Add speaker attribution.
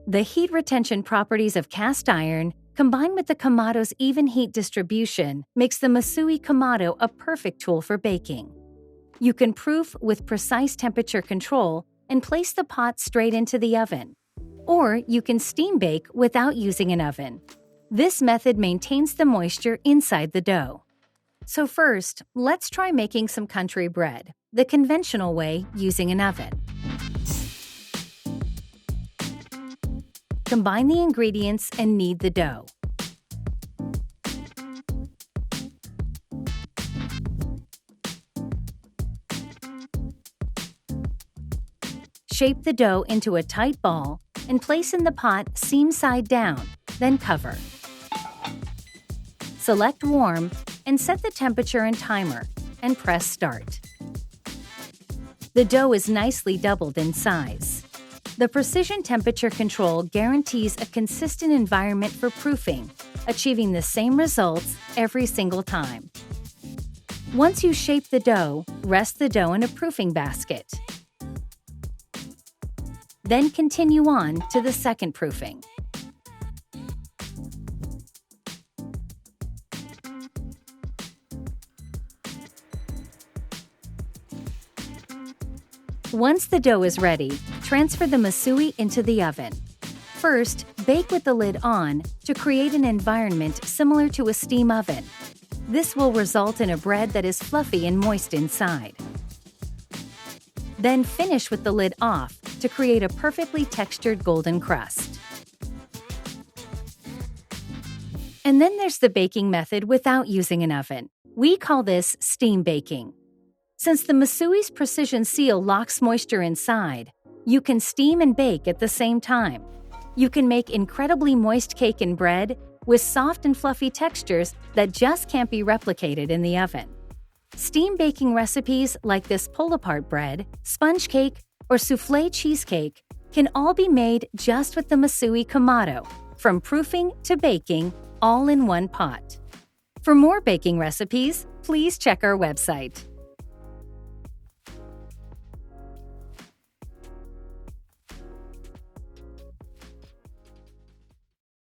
Speaker 1: The heat retention properties of cast iron, combined with the Kamado's even heat distribution, makes the Masui Kamado a perfect tool for baking. You can proof with precise temperature control and place the pot straight into the oven. Or you can steam bake without using an oven. This method maintains the moisture inside the dough. So first, let's try making some country bread, the conventional way using an oven. Combine the ingredients and knead the dough. Shape the dough into a tight ball and place in the pot seam side down, then cover. Select warm and set the temperature and timer, and press start. The dough is nicely doubled in size. The precision temperature control guarantees a consistent environment for proofing, achieving the same results every single time. Once you shape the dough, rest the dough in a proofing basket. Then continue on to the second proofing. Once the dough is ready, transfer the Masui into the oven. First, bake with the lid on to create an environment similar to a steam oven. This will result in a bread that is fluffy and moist inside. Then finish with the lid off to create a perfectly textured golden crust. And then there's the baking method without using an oven. We call this steam baking. Since the Masui's precision seal locks moisture inside, you can steam and bake at the same time. You can make incredibly moist cake and bread with soft and fluffy textures that just can't be replicated in the oven. Steam baking recipes like this pull-apart bread, sponge cake, or soufflé cheesecake can all be made just with the Masui Kamado, from proofing to baking, all in one pot. For more baking recipes, please check our website.